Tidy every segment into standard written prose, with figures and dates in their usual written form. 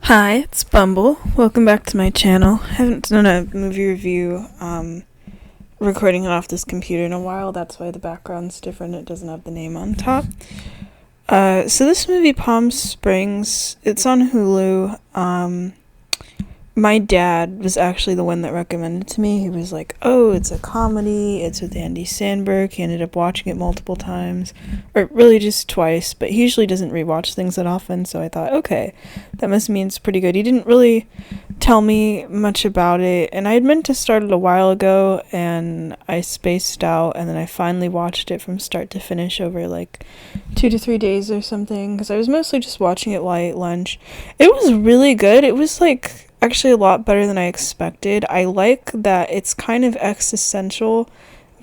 Hi, it's Bumble. Welcome back to my channel. I haven't done a movie review recording it off this computer in a while. That's why the background's different. It doesn't have the name on top. So this movie, Palm Springs, it's on Hulu. My dad was actually the one that recommended it to me. He was like, oh, it's a comedy. It's with Andy Samberg. He ended up watching it multiple times. Or really just twice. But he usually doesn't rewatch things that often. So I thought, okay, that must mean it's pretty good. He didn't really tell me much about it. And I had meant to start it a while ago. And I spaced out. And then I finally watched it from start to finish over like 2 to 3 days or something. Because I was mostly just watching it while I ate lunch. It was really good. It was like actually a lot better than I expected. I like that it's kind of existential,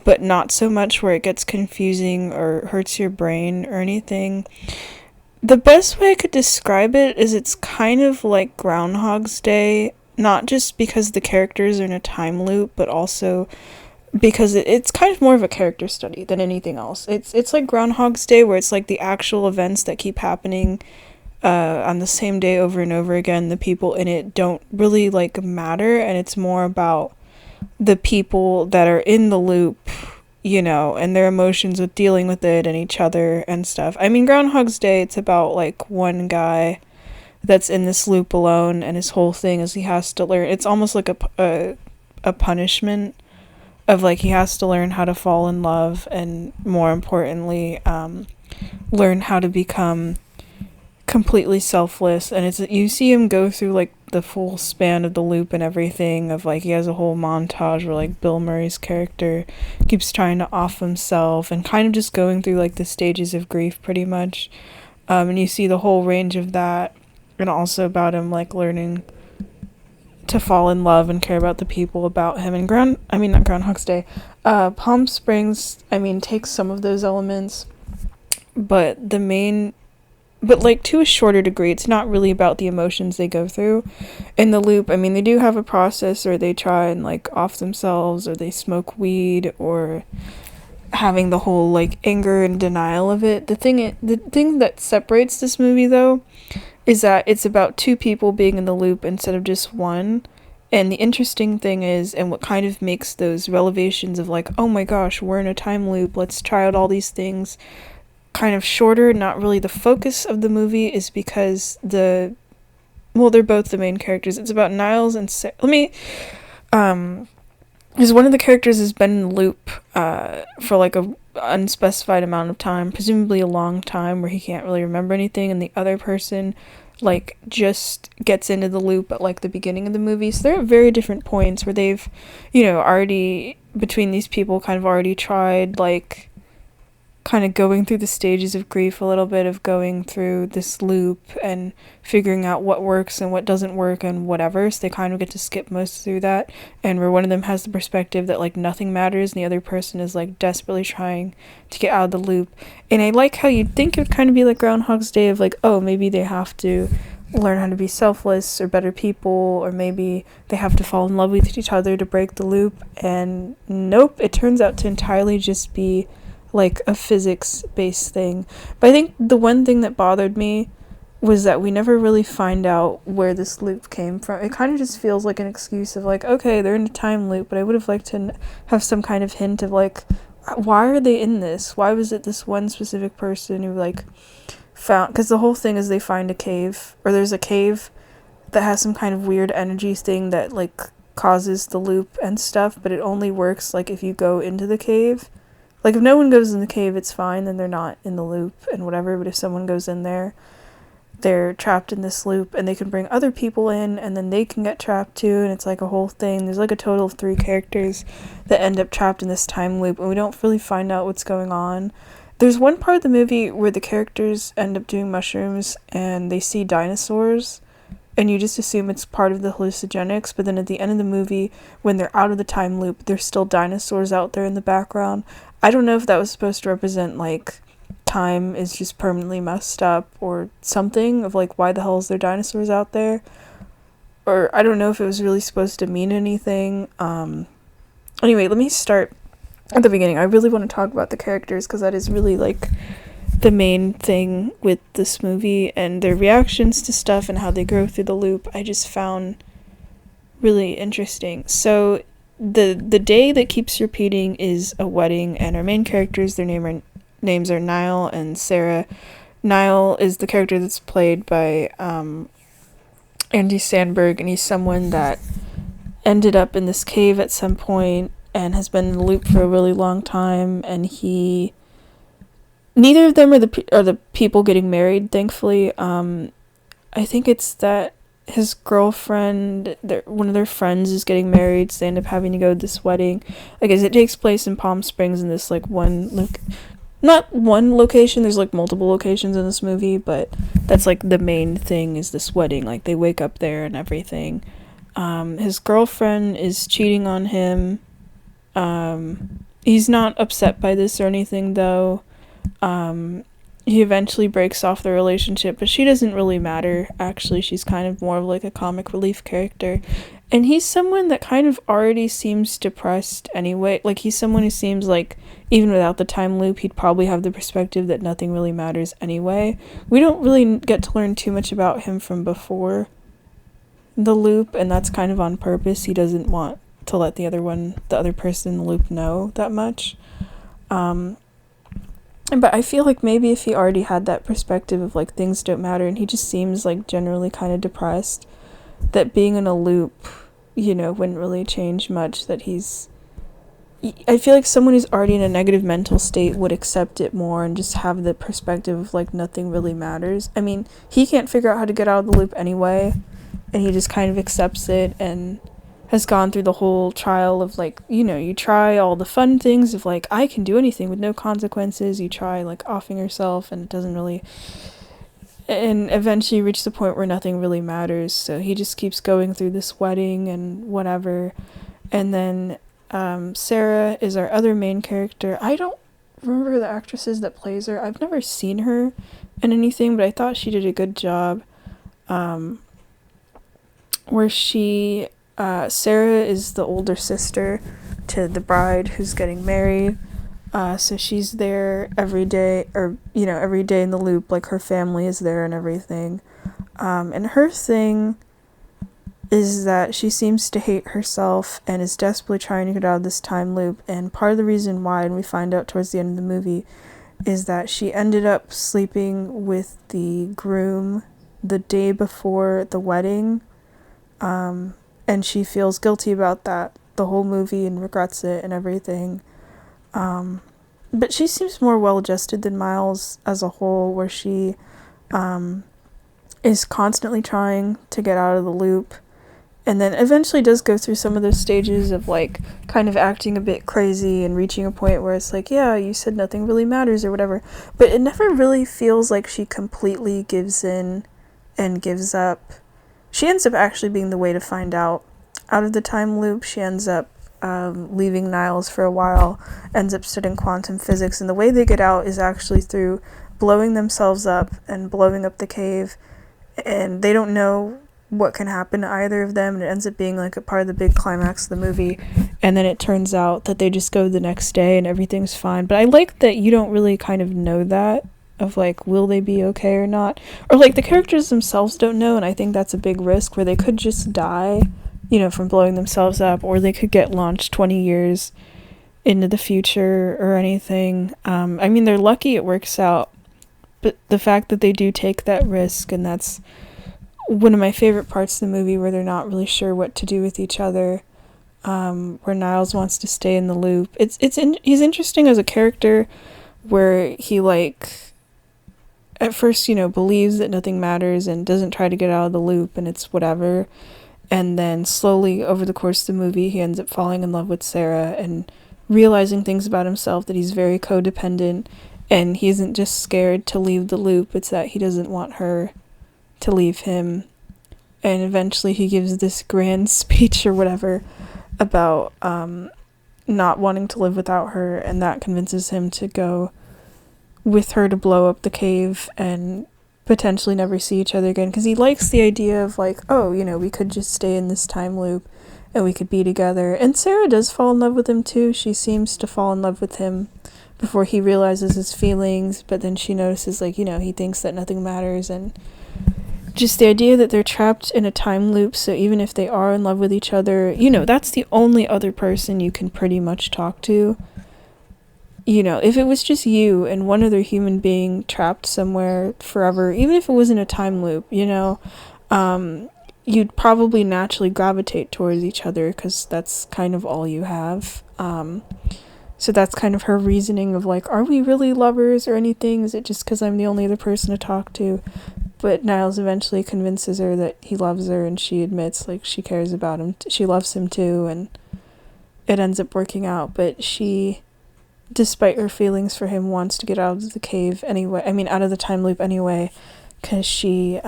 but not so much where it gets confusing or hurts your brain or anything. The best way I could describe it is it's kind of like Groundhog's Day, not just because the characters are in a time loop, but also because it's kind of more of a character study than anything else. It's like Groundhog's Day, where it's like the actual events that keep happening on the same day over and over again. The people in it don't really like matter, and it's more about the people that are in the loop, and their emotions with dealing with it and each other and stuff. I mean, Groundhog's Day, it's about like one guy that's in this loop alone, and his whole thing is he has to learn. It's almost like a punishment of like he has to learn how to fall in love, and more importantly, learn how to become completely selfless. And it's you see him go through like the full span of the loop and everything, of like he has a whole montage where like Bill Murray's character keeps trying to off himself and kind of just going through like the stages of grief pretty much, and you see the whole range of that, and also about him like learning to fall in love and care about the people about him. And not Groundhog's Day, Palm Springs, takes some of those elements, but like to a shorter degree. It's not really about the emotions they go through in the loop. They do have a process, or they try and like off themselves, or they smoke weed, or having the whole like anger and denial of it. The thing that separates this movie though is that it's about two people being in the loop instead of just one. And the interesting thing is, and what kind of makes those revelations of like, oh my gosh, we're in a time loop, let's try out all these things, kind of shorter, not really the focus of the movie, is because they're both the main characters. It's about Niles and because one of the characters has been in the loop for like a unspecified amount of time, presumably a long time, where he can't really remember anything, and the other person like just gets into the loop at like the beginning of the movie. So they're at very different points where they've already, between these people, kind of already tried like kind of going through the stages of grief a little bit, of going through this loop and figuring out what works and what doesn't work and whatever. So they kind of get to skip most through that, and where one of them has the perspective that like nothing matters and the other person is like desperately trying to get out of the loop. And I like how you'd think it would kind of be like Groundhog's Day, of like, oh, maybe they have to learn how to be selfless or better people, or maybe they have to fall in love with each other to break the loop. And nope, it turns out to entirely just be like a physics-based thing. But I think the one thing that bothered me was that we never really find out where this loop came from. It kind of just feels like an excuse of like, okay, they're in a time loop, but I would have liked to have some kind of hint of like, why are they in this? Why was it this one specific person who like found, because the whole thing is they find a cave, or there's a cave that has some kind of weird energy thing that like causes the loop and stuff, but it only works like if you go into the cave. Like, if no one goes in the cave, it's fine, then they're not in the loop and whatever. But if someone goes in there, they're trapped in this loop, and they can bring other people in, and then they can get trapped too, and it's like a whole thing. There's like a total of 3 characters that end up trapped in this time loop, and we don't really find out what's going on. There's one part of the movie where the characters end up doing mushrooms, and they see dinosaurs, and you just assume it's part of the hallucinogenics, but then at the end of the movie, when they're out of the time loop, there's still dinosaurs out there in the background. I don't know if that was supposed to represent, like, time is just permanently messed up or something, of, like, why the hell is there dinosaurs out there? Or I don't know if it was really supposed to mean anything. Anyway, let me start at the beginning. I really want to talk about the characters, because that is really, like, the main thing with this movie, and their reactions to stuff and how they grow through the loop, I just found really interesting. So the day that keeps repeating is a wedding, and our main characters, names are Niall and Sarah. Niall is the character that's played by Andy Samberg, and he's someone that ended up in this cave at some point and has been in the loop for a really long time, and neither of them are the people getting married, thankfully. I think it's that his girlfriend, one of their friends, is getting married, so they end up having to go to this wedding. I guess it takes place in Palm Springs in this like not one location, there's like multiple locations in this movie, but that's like the main thing is this wedding. Like they wake up there and everything. His girlfriend is cheating on him. He's not upset by this or anything though. He eventually breaks off the relationship, but she doesn't really matter. Actually, she's kind of more of like a comic relief character. And he's someone that kind of already seems depressed anyway. Like, he's someone who seems like, even without the time loop, he'd probably have the perspective that nothing really matters anyway. We don't really get to learn too much about him from before the loop, and that's kind of on purpose. He doesn't want to let the other person in the loop know that much. But I feel like maybe if he already had that perspective of like things don't matter and he just seems like generally kind of depressed, that being in a loop, wouldn't really change much. I feel like someone who's already in a negative mental state would accept it more and just have the perspective of like nothing really matters. I mean, he can't figure out how to get out of the loop anyway, and he just kind of accepts it and has gone through the whole trial of like, you try all the fun things of like, I can do anything with no consequences. You try like offing yourself and it doesn't really, and eventually you reach the point where nothing really matters. So he just keeps going through this wedding and whatever. And then Sarah is our other main character. I don't remember the actresses that plays her. I've never seen her in anything, but I thought she did a good job. Where Sarah is the older sister to the bride who's getting married. So she's there every day, or, every day in the loop, like her family is there and everything. And her thing is that she seems to hate herself and is desperately trying to get out of this time loop. And part of the reason why, and we find out towards the end of the movie, is that she ended up sleeping with the groom the day before the wedding. And she feels guilty about that the whole movie and regrets it and everything. But she seems more well-adjusted than Miles as a whole, where she is constantly trying to get out of the loop, and then eventually does go through some of those stages of like kind of acting a bit crazy and reaching a point where it's like, yeah, you said nothing really matters or whatever. But it never really feels like she completely gives in and gives up. She ends up actually being the way to find out of the time loop. She ends up leaving Niles for a while, ends up studying quantum physics, and the way they get out is actually through blowing themselves up and blowing up the cave, and they don't know what can happen to either of them, and it ends up being like a part of the big climax of the movie. And then it turns out that they just go the next day and everything's fine. But I like that you don't really kind of know that, of like, will they be okay or not, or like the characters themselves don't know. And I think that's a big risk, where they could just die, from blowing themselves up, or they could get launched 20 years into the future or anything. I mean, they're lucky it works out, but the fact that they do take that risk, and that's one of my favorite parts of the movie, where they're not really sure what to do with each other, where Niles wants to stay in the loop. He's interesting as a character, where he at first, believes that nothing matters and doesn't try to get out of the loop, and it's whatever. And then slowly over the course of the movie, he ends up falling in love with Sarah and realizing things about himself, that he's very codependent, and he isn't just scared to leave the loop, it's that he doesn't want her to leave him. And eventually he gives this grand speech or whatever about not wanting to live without her, and that convinces him to go with her to blow up the cave and potentially never see each other again, because he likes the idea of like, oh, we could just stay in this time loop and we could be together. And Sarah does fall in love with him too. She seems to fall in love with him before he realizes his feelings, but then she notices, like, he thinks that nothing matters, and just the idea that they're trapped in a time loop, so even if they are in love with each other, that's the only other person you can pretty much talk to. If it was just you and one other human being trapped somewhere forever, even if it was in a time loop, you'd probably naturally gravitate towards each other because that's kind of all you have. So that's kind of her reasoning of, like, are we really lovers or anything? Is it just because I'm the only other person to talk to? But Niles eventually convinces her that he loves her, and she admits, like, she cares about him. She loves him too, and it ends up working out. But she, despite her feelings for him, wants to get out of the cave anyway. I mean, out of the time loop anyway, because she,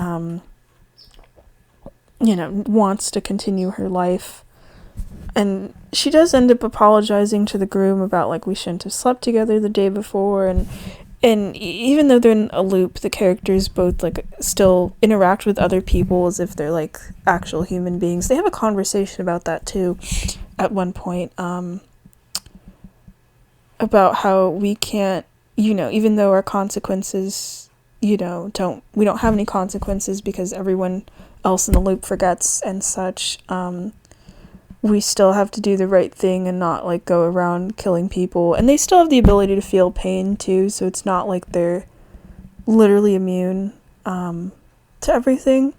wants to continue her life. And she does end up apologizing to the groom about, like, we shouldn't have slept together the day before, and even though they're in a loop, the characters both, like, still interact with other people as if they're, like, actual human beings. They have a conversation about that too at one point, about how we can't, even though our consequences, we don't have any consequences because everyone else in the loop forgets and such, we still have to do the right thing and not, like, go around killing people. And they still have the ability to feel pain too, so it's not like they're literally immune to everything.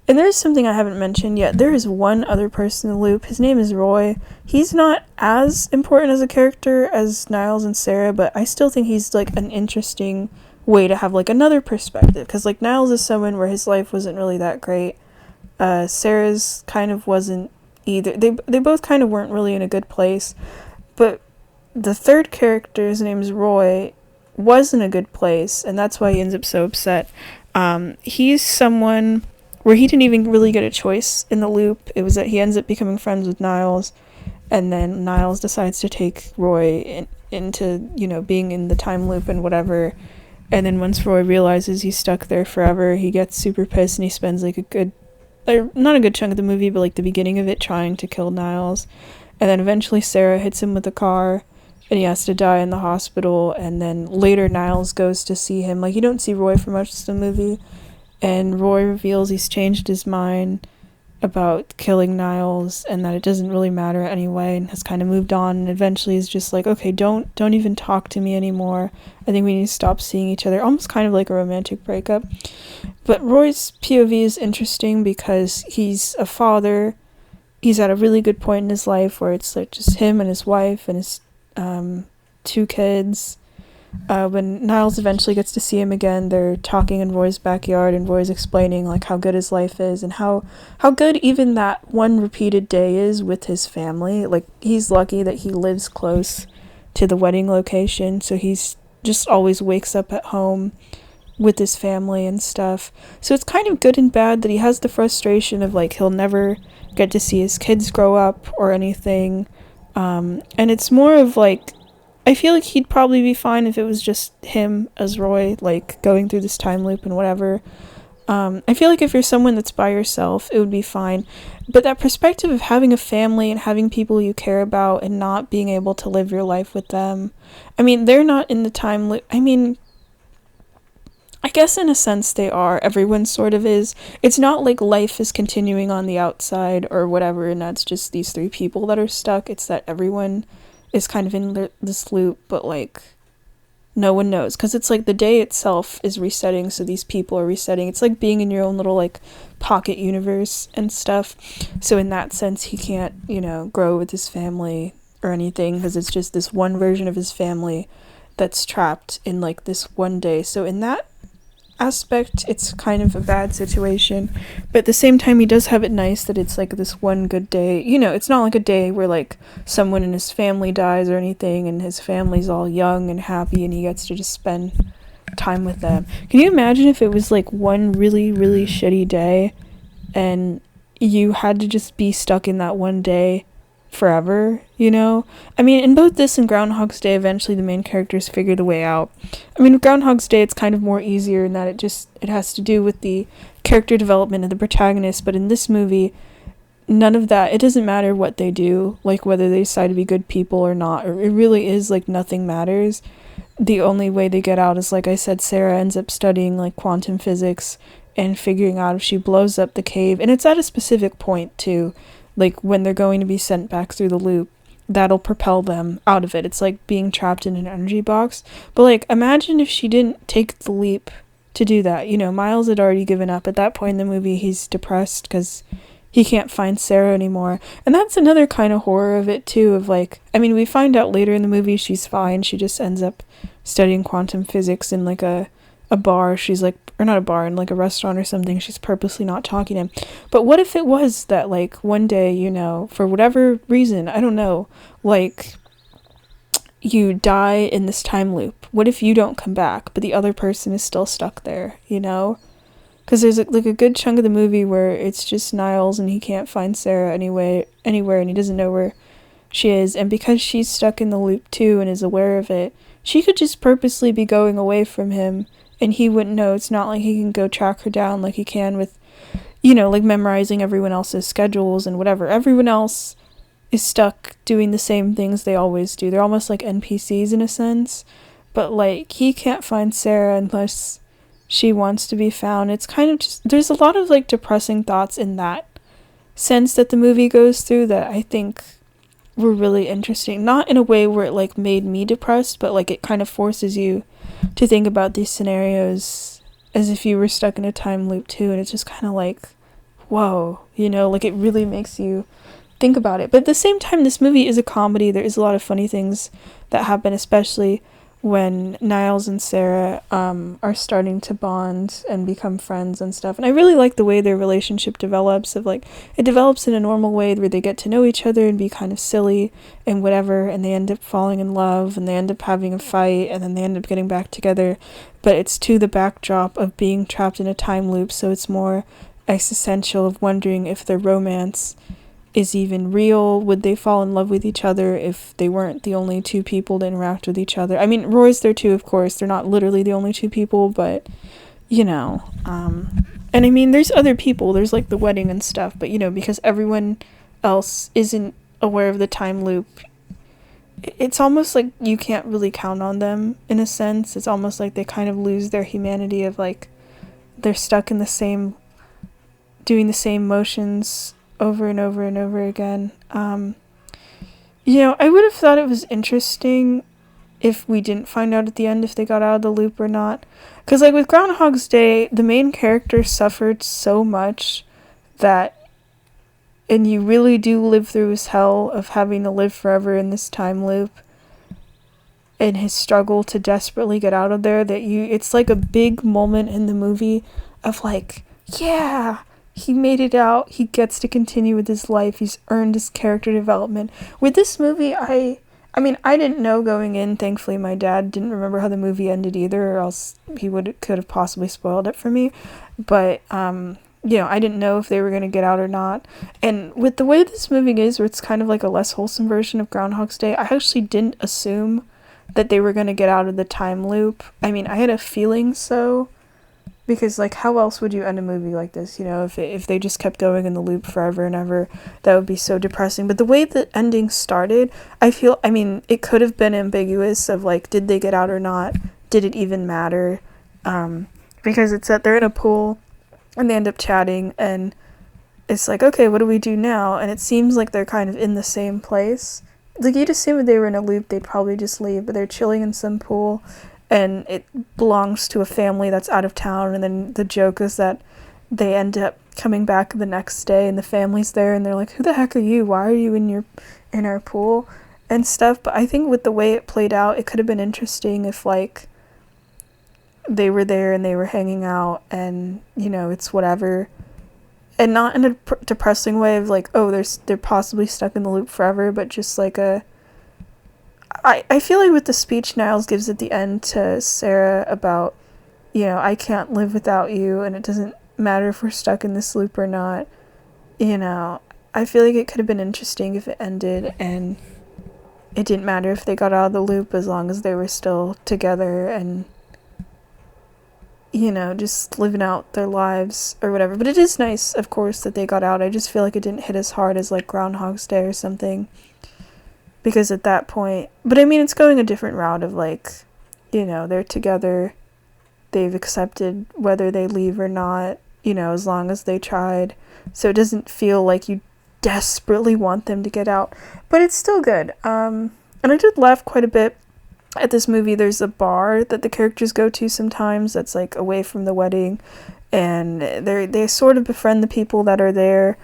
And there's something I haven't mentioned yet. There is one other person in the loop. His name is Roy. He's not as important as a character as Niles and Sarah, but I still think he's, like, an interesting way to have, like, another perspective. Because, like, Niles is someone where his life wasn't really that great. Sarah's kind of wasn't either. They both kind of weren't really in a good place. But the third character, his name is Roy, was in a good place, and that's why he ends up so upset. He's someone where he didn't even really get a choice in the loop. It was that he ends up becoming friends with Niles, and then Niles decides to take Roy into, being in the time loop and whatever. And then once Roy realizes he's stuck there forever, he gets super pissed, and he spends, like, not a good chunk of the movie, but, like, the beginning of it trying to kill Niles. And then eventually Sarah hits him with a car, and he has to die in the hospital. And then later Niles goes to see him. Like, you don't see Roy for much of the movie, and Roy reveals he's changed his mind about killing Niles and that it doesn't really matter anyway, and has kind of moved on, and eventually is just like, okay, don't even talk to me anymore. I think we need to stop seeing each other. Almost kind of like a romantic breakup. But Roy's POV is interesting because he's a father. He's at a really good point in his life where it's, like, just him and his wife and his 2 kids. When Niles eventually gets to see him again, they're talking in Roy's backyard, and Roy's explaining, like, how good his life is and how good even that one repeated day is with his family. Like, he's lucky that he lives close to the wedding location, so he's just always wakes up at home with his family and stuff. So it's kind of good and bad that he has the frustration of, like, he'll never get to see his kids grow up or anything. And it's more of, like, I feel like he'd probably be fine if it was just him as Roy, like, going through this time loop and whatever. I feel like if you're someone that's by yourself, it would be fine. But that perspective of having a family and having people you care about and not being able to live your life with them. I mean, they're not in the time loop. I mean, I guess in a sense they are. Everyone sort of is. It's not like life is continuing on the outside or whatever, and that's just these 3 people that are stuck. It's that everyone is kind of in this loop, but, like, no one knows, because it's like the day itself is resetting, so these people are resetting. It's like being in your own little, like, pocket universe and stuff. So in that sense, he can't, grow with his family or anything, because it's just this one version of his family that's trapped in, like, this one day. So in that aspect, it's kind of a bad situation, but at the same time, he does have it nice that it's, like, this one good day. It's not like a day where, like, someone in his family dies or anything, and his family's all young and happy, and he gets to just spend time with them. Can you imagine if it was, like, one really, really shitty day, and you had to just be stuck in that one day forever, I mean, in both this and Groundhog's Day, eventually the main characters figure the way out. I mean, with Groundhog's Day, it's kind of more easier in that it has to do with the character development of the protagonist, but in this movie, none of that, it doesn't matter what they do, like whether they decide to be good people or not, or it really is like nothing matters. The only way they get out is, like I said, Sarah ends up studying like quantum physics and figuring out if she blows up the cave, and it's at a specific point too, like when they're going to be sent back through the loop, that'll propel them out of it. It's like being trapped in an energy box. But like, imagine if she didn't take the leap to do that. You know, Miles had already given up. At that point in the movie, he's depressed because he can't find Sarah anymore. And that's another kind of horror of it too, of like, I mean, we find out later in the movie she's fine. She just ends up studying quantum physics in like a bar. She's like, or not a bar, in like a restaurant or something. She's purposely not talking to him. But what if it was that like one day, you know, for whatever reason, I don't know, like you die in this time loop? What if you don't come back, but the other person is still stuck there, you know? Because there's like a good chunk of the movie where it's just Niles and he can't find Sarah anywhere, and he doesn't know where she is. And because she's stuck in the loop too and is aware of it, she could just purposely be going away from him and he wouldn't know. It's not like he can go track her down like he can with, you know, like memorizing everyone else's schedules and whatever. Everyone else is stuck doing the same things they always do. They're almost like NPCs in a sense. But like, he can't find Sarah unless she wants to be found. It's kind of just, there's a lot of like depressing thoughts in that sense that the movie goes through that I think were really interesting. Not in a way where it like made me depressed, but like it kind of forces you to think about these scenarios as if you were stuck in a time loop too. And it's just kind of like, whoa, you know, like it really makes you think about it. But at the same time, this movie is a comedy. There is a lot of funny things that happen, especially when Niles and Sarah are starting to bond and become friends and stuff. And I really like the way their relationship develops, of like, it develops in a normal way where they get to know each other and be kind of silly and whatever, and they end up falling in love and they end up having a fight and then they end up getting back together. But it's to the backdrop of being trapped in a time loop, so it's more existential, of wondering if their romance is even real. Would they fall in love with each other if they weren't the only two people to interact with each other? I mean, Roy's there too, of course. They're not literally the only two people, but, you know. And I mean, there's other people. There's like the wedding and stuff, but, you know, because everyone else isn't aware of the time loop, it's almost like you can't really count on them in a sense. It's almost like they kind of lose their humanity, of like, they're stuck in the same, doing the same motions over and over and over again. You know, I would have thought it was interesting if we didn't find out at the end if they got out of the loop or not. Because, like, with Groundhog's Day, the main character suffered so much that, and you really do live through his hell of having to live forever in this time loop, and his struggle to desperately get out of there, that it's like a big moment in the movie of like, yeah, he made it out. He gets to continue with his life. He's earned his character development. With this movie, I mean, I didn't know going in. Thankfully, my dad didn't remember how the movie ended either, or else he could have possibly spoiled it for me. But, you know, I didn't know if they were going to get out or not. And with the way this movie is, where it's kind of like a less wholesome version of Groundhog's Day, I actually didn't assume that they were going to get out of the time loop. I mean, I had a feeling so, because, like, how else would you end a movie like this? You know, if they just kept going in the loop forever and ever, that would be so depressing. But the way the ending started, I mean, it could have been ambiguous of, like, did they get out or not? Did it even matter? Because it's that they're in a pool, and they end up chatting, and it's like, okay, what do we do now? And it seems like they're kind of in the same place. Like, you'd assume if they were in a loop, they'd probably just leave, but they're chilling in some pool, and it belongs to a family that's out of town, and then the joke is that they end up coming back the next day, and the family's there, and they're like, who the heck are you? Why are you in our pool? And stuff. But I think with the way it played out, it could have been interesting if, like, they were there and they were hanging out, and, you know, it's whatever. And not in a depressing way of, like, oh, they're possibly stuck in the loop forever, but just like I feel like with the speech Niles gives at the end to Sarah about, you know, I can't live without you, and it doesn't matter if we're stuck in this loop or not, you know, I feel like it could have been interesting if it ended and it didn't matter if they got out of the loop as long as they were still together. And just living out their lives or whatever. But it is nice, of course, that they got out. I just feel like it didn't hit as hard as like Groundhog's Day or something. Because at that point, but I mean, it's going a different route of like, they're together, they've accepted whether they leave or not, as long as they tried. So it doesn't feel like you desperately want them to get out. But it's still good. And I did laugh quite a bit at this movie. There's a bar that the characters go to sometimes that's like away from the wedding. And they sort of befriend the people that are there.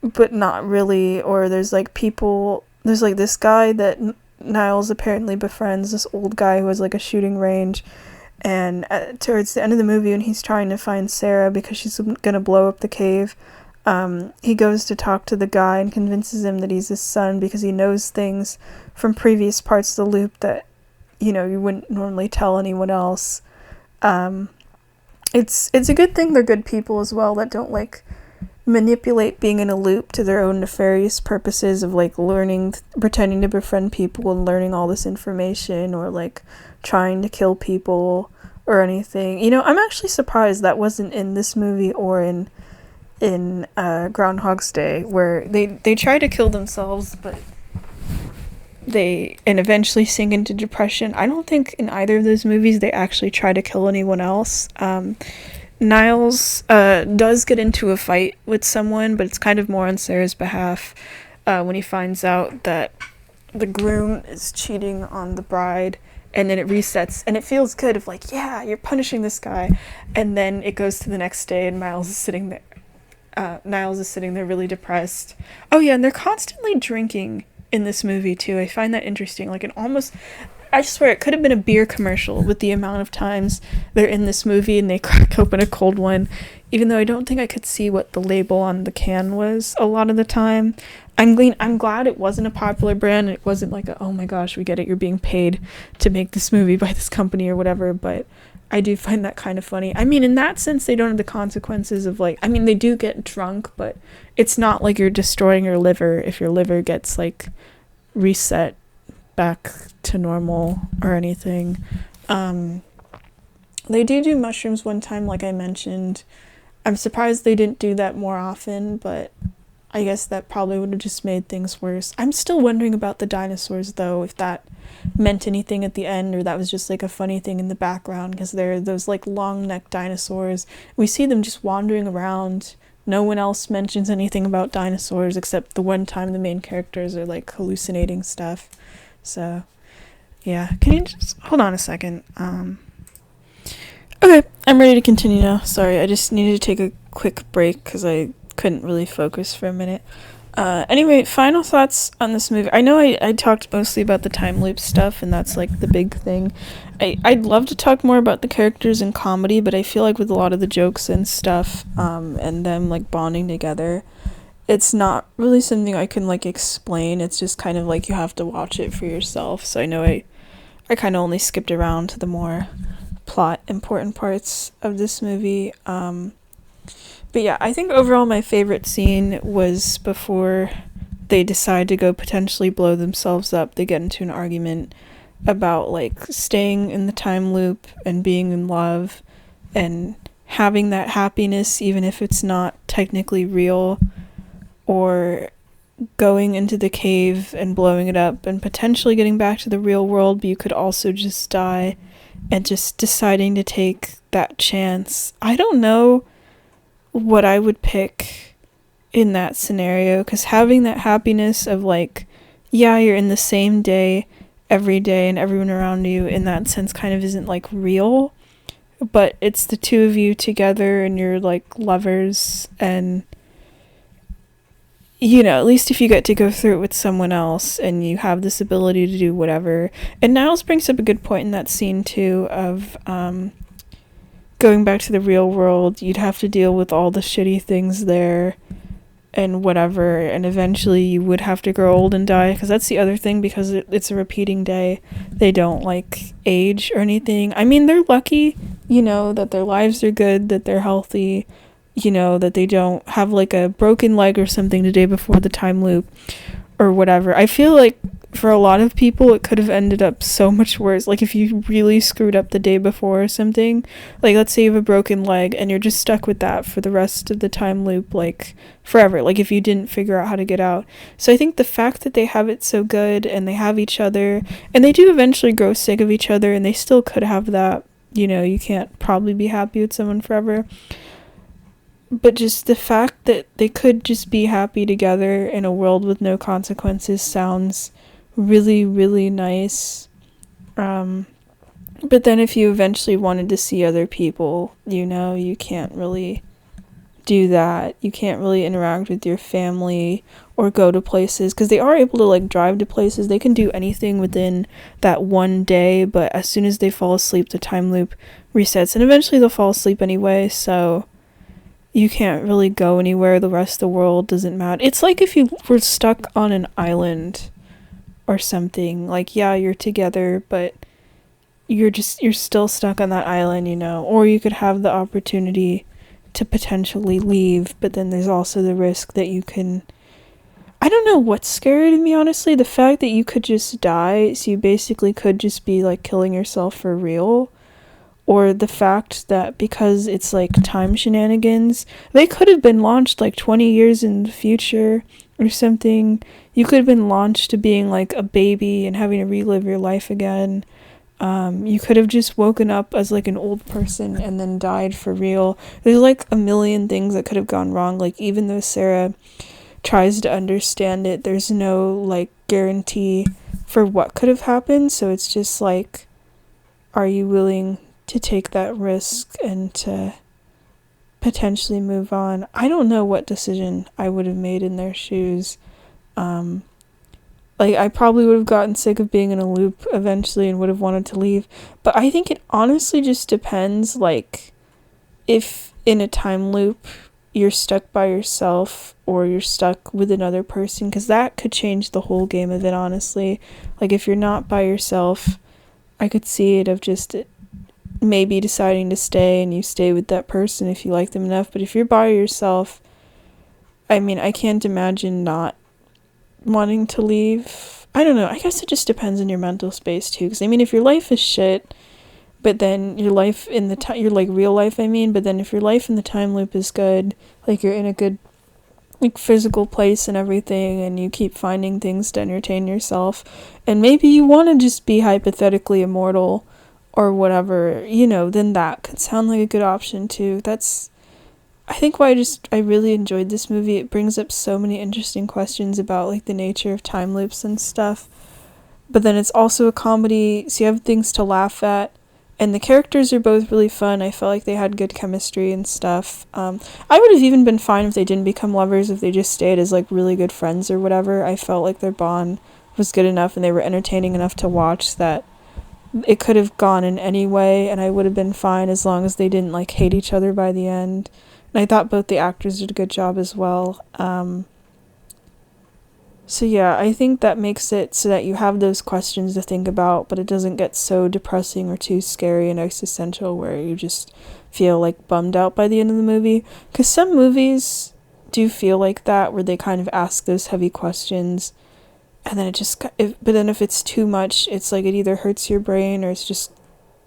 But not really. Or there's like this guy that Niles apparently befriends, this old guy who has like a shooting range, and towards the end of the movie when he's trying to find Sarah because she's gonna blow up the cave, he goes to talk to the guy and convinces him that he's his son because he knows things from previous parts of the loop that you wouldn't normally tell anyone else. It's a good thing they're good people as well that don't like manipulate being in a loop to their own nefarious purposes of like pretending to befriend people and learning all this information, or like trying to kill people or anything. I'm actually surprised that wasn't in this movie or in Groundhog's Day, where they try to kill themselves but and eventually sink into depression. I don't think in either of those movies they actually try to kill anyone else. Niles does get into a fight with someone, but it's kind of more on Sarah's behalf when he finds out that the groom is cheating on the bride, and then it resets, and it feels good of like, yeah, you're punishing this guy, and then it goes to the next day, and Niles is sitting there really depressed. Oh yeah, and they're constantly drinking in this movie too. I find that interesting. Like, I swear it could have been a beer commercial with the amount of times they're in this movie and they crack open a cold one, even though I don't think I could see what the label on the can was a lot of the time. I'm glad it wasn't a popular brand. It wasn't like oh my gosh, we get it, you're being paid to make this movie by this company or whatever, but I do find that kind of funny. I mean, in that sense, they don't have the consequences of like, I mean, they do get drunk, but it's not like you're destroying your liver if your liver gets like reset back to normal or anything. They do mushrooms one time, like I mentioned. I'm surprised they didn't do that more often, but I guess that probably would have just made things worse. I'm still wondering about the dinosaurs, though, if that meant anything at the end, or that was just like a funny thing in the background, because they're those like long-necked dinosaurs. We see them just wandering around. No one else mentions anything about dinosaurs except the one time the main characters are like hallucinating stuff. So, yeah. Can you just hold on a second? Okay, I'm ready to continue now. Sorry, I just needed to take a quick break because I couldn't really focus for a minute. Anyway, final thoughts on this movie. I know I talked mostly about the time loop stuff, and that's like the big thing. I'd love to talk more about the characters and comedy, but I feel like with a lot of the jokes and stuff, and them like bonding together, it's not really something I can like explain. It's just kind of like you have to watch it for yourself. So I know I kind of only skipped around to the more plot important parts of this movie. But yeah, I think overall my favorite scene was before they decide to go potentially blow themselves up. They get into an argument about like staying in the time loop and being in love and having that happiness even if it's not technically real, or going into the cave and blowing it up and potentially getting back to the real world, but you could also just die, and just deciding to take that chance. I don't know what I would pick in that scenario, because having that happiness of like, yeah, you're in the same day every day and everyone around you in that sense kind of isn't like real, but it's the two of you together and you're like lovers, and at least if you get to go through it with someone else and you have this ability to do whatever. And Niles brings up a good point in that scene too of going back to the real world, you'd have to deal with all the shitty things there and whatever, and eventually you would have to grow old and die, because that's the other thing, because it's a repeating day. They don't like age or anything. I mean, they're lucky, that their lives are good, that they're healthy, that they don't have like a broken leg or something the day before the time loop or whatever. I feel like for a lot of people, it could have ended up so much worse. Like, if you really screwed up the day before or something, like, let's say you have a broken leg and you're just stuck with that for the rest of the time loop, like, forever. Like, if you didn't figure out how to get out. So I think the fact that they have it so good and they have each other, and they do eventually grow sick of each other, and they still could have that, you know, you can't probably be happy with someone forever. But just the fact that they could just be happy together in a world with no consequences sounds really, really nice. But then if you eventually wanted to see other people, you know, you can't really do that. You can't really interact with your family or go to places, because they are able to, like, drive to places. They can do anything within that one day, but as soon as they fall asleep, the time loop resets, and eventually they'll fall asleep anyway, so you can't really go anywhere. The rest of the world doesn't matter. It's like if you were stuck on an island or something. Like, yeah, you're together, but you're still stuck on that island, you know. Or you could have the opportunity to potentially leave, but then there's also the risk that you can, I don't know what's scary to me, honestly. The fact that you could just die, so you basically could just be, like, killing yourself for real. Or the fact that because it's, like, time shenanigans, they could have been launched, like, 20 years in the future or something. You could have been launched to being, like, a baby and having to relive your life again. You could have just woken up as, like, an old person and then died for real. There's, like, a million things that could have gone wrong. Like, even though Sarah tries to understand it, there's no, like, guarantee for what could have happened. So it's just, like, are you willing to take that risk and to potentially move on? I don't know what decision I would have made in their shoes. Like, I probably would have gotten sick of being in a loop eventually and would have wanted to leave. But I think it honestly just depends, like, if in a time loop you're stuck by yourself or you're stuck with another person, because that could change the whole game of it, honestly. Like, if you're not by yourself, I could see it of just maybe deciding to stay, and you stay with that person if you like them enough. But if you're by yourself, I mean, I can't imagine not wanting to leave. I don't know, I guess it just depends on your mental space too, because I mean, if your life is shit, but then your life in the your, like, real life, I mean, but then if your life in the time loop is good, like, you're in a good, like, physical place and everything, and you keep finding things to entertain yourself, and maybe you want to just be hypothetically immortal or whatever, you know, then that could sound like a good option too. That's, I think, why I really enjoyed this movie. It brings up so many interesting questions about, like, the nature of time loops and stuff. But then it's also a comedy, so you have things to laugh at. And the characters are both really fun. I felt like they had good chemistry and stuff. I would have even been fine if they didn't become lovers, if they just stayed as, like, really good friends or whatever. I felt like their bond was good enough and they were entertaining enough to watch that it could have gone in any way, and I would have been fine as long as they didn't, like, hate each other by the end. And I thought both the actors did a good job as well. So yeah, I think that makes it so that you have those questions to think about, but it doesn't get so depressing or too scary and existential where you just feel, like, bummed out by the end of the movie. Because some movies do feel like that, where they kind of ask those heavy questions, and then but then if it's too much, it's like it either hurts your brain or it's just,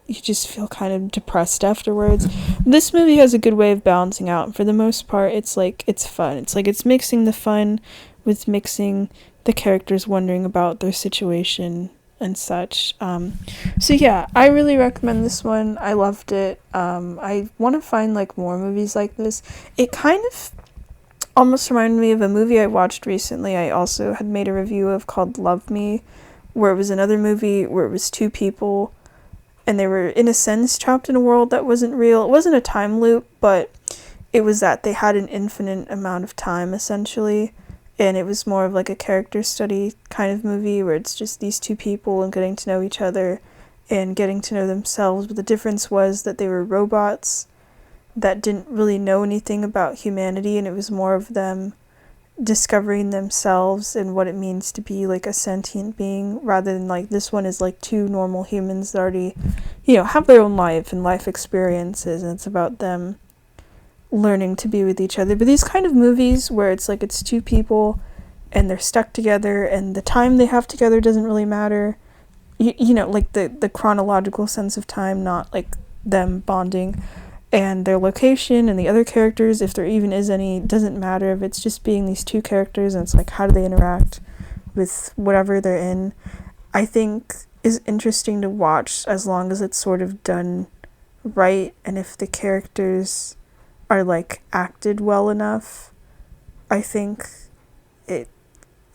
you just feel kind of depressed afterwards. This movie has a good way of balancing out. For the most part, it's, like, it's fun. It's like it's mixing the fun with mixing the characters wondering about their situation and such. So yeah, I really recommend this one. I loved it. I want to find, like, more movies like this. It kind of almost reminded me of a movie I watched recently. I also had made a review of, called Love Me, where it was another movie where it was two people and they were, in a sense, trapped in a world that wasn't real. It wasn't a time loop, but it was that they had an infinite amount of time, essentially, and it was more of, like, a character study kind of movie where it's just these two people and getting to know each other and getting to know themselves. But the difference was that they were robots that didn't really know anything about humanity, and it was more of them discovering themselves and what it means to be, like, a sentient being, rather than, like, this one is, like, two normal humans that already, you know, have their own life and life experiences, and it's about them learning to be with each other. But these kind of movies where it's, like, it's two people and they're stuck together, and the time they have together doesn't really matter. You know, like the chronological sense of time, not like them bonding. And their location and the other characters, if there even is any, doesn't matter. If it's just being these two characters, and it's like, how do they interact with whatever they're in, I think is interesting to watch, as long as it's sort of done right, and if the characters are like acted well enough, I think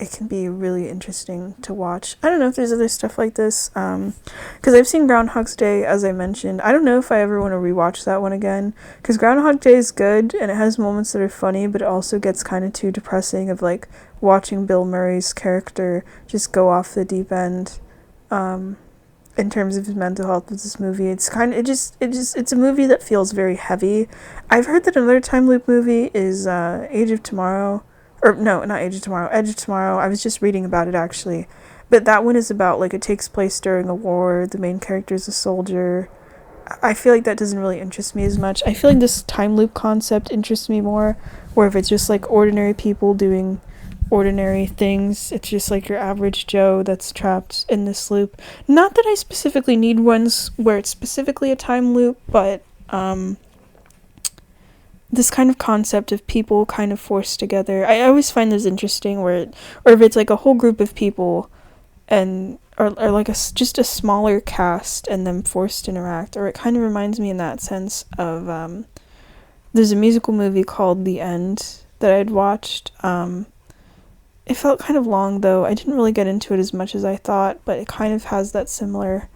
it can be really interesting to watch. I don't know if there's other stuff like this, because I've seen Groundhog's Day, as I mentioned. I don't know if I ever want to rewatch that one again, because Groundhog Day is good, and it has moments that are funny, but it also gets kind of too depressing of, like, watching Bill Murray's character just go off the deep end, in terms of his mental health with this movie. It's it's a movie that feels very heavy. I've heard that another time loop movie is Age of Tomorrow. Or, no, not Age of Tomorrow. Edge of Tomorrow. I was just reading about it, actually. But that one is about, like, it takes place during a war. The main character is a soldier. I feel like that doesn't really interest me as much. I feel like this time loop concept interests me more. Where if it's just, like, ordinary people doing ordinary things, it's just, like, your average Joe that's trapped in this loop. Not that I specifically need ones where it's specifically a time loop, but, this kind of concept of people kind of forced together, I always find this interesting, or if it's like a whole group of people and or like just a smaller cast and them forced to interact, or it kind of reminds me in that sense of there's a musical movie called The End that I'd watched. It felt kind of long, though. I didn't really get into it as much as I thought, but it kind of has that similar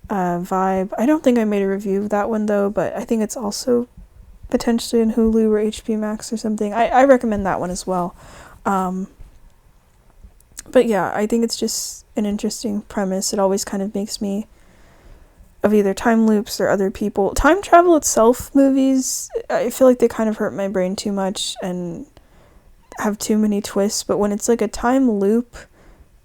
vibe. I don't think I made a review of that one, though, but I think it's also potentially in Hulu or HBO Max or something. I recommend that one as well. But yeah, I think it's just an interesting premise. It always kind of makes me of either time loops or other people. Time travel itself, movies, I feel like they kind of hurt my brain too much and have too many twists. But when it's like a time loop,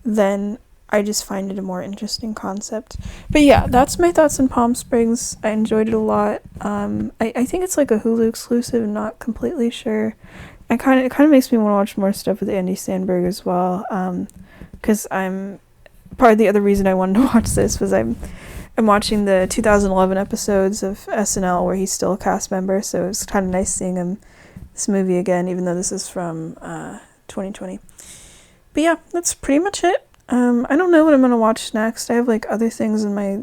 then I just find it a more interesting concept. But yeah, that's my thoughts on Palm Springs. I enjoyed it a lot. I think it's like a Hulu exclusive. I'm not completely sure. It kind of makes me want to watch more stuff with Andy Samberg as well. Because I'm part of the other reason I wanted to watch this was I'm watching the 2011 episodes of SNL where he's still a cast member. So it's kind of nice seeing him this movie again, even though this is from 2020. But yeah, that's pretty much it. I don't know what I'm gonna watch next. I have like other things in my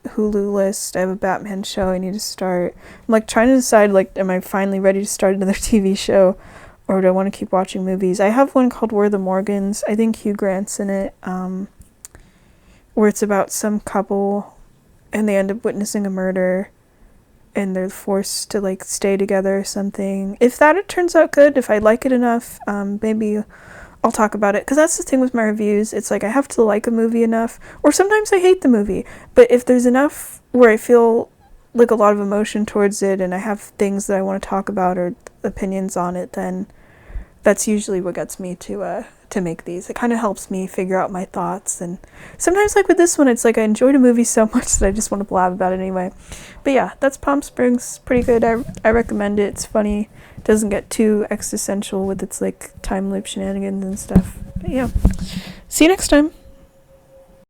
Hulu list. I have a Batman show I need to start. I'm like trying to decide, like, am I finally ready to start another TV show, or do I want to keep watching movies? I have one called We're the Morgans. I think Hugh Grant's in it, where it's about some couple and they end up witnessing a murder and they're forced to like stay together or something. If that it turns out good, if I like it enough, maybe I'll talk about it, because that's the thing with my reviews. It's like I have to like a movie enough, or sometimes I hate the movie, but if there's enough where I feel like a lot of emotion towards it and I have things that I want to talk about or opinions on it, then that's usually what gets me to make these. It kind of helps me figure out my thoughts, and sometimes, like with this one, it's like I enjoyed a movie so much that I just want to blab about it anyway. But yeah, that's Palm Springs. Pretty good. I recommend it. It's funny. It doesn't get too existential with its like time loop shenanigans and stuff. But yeah, see you next time.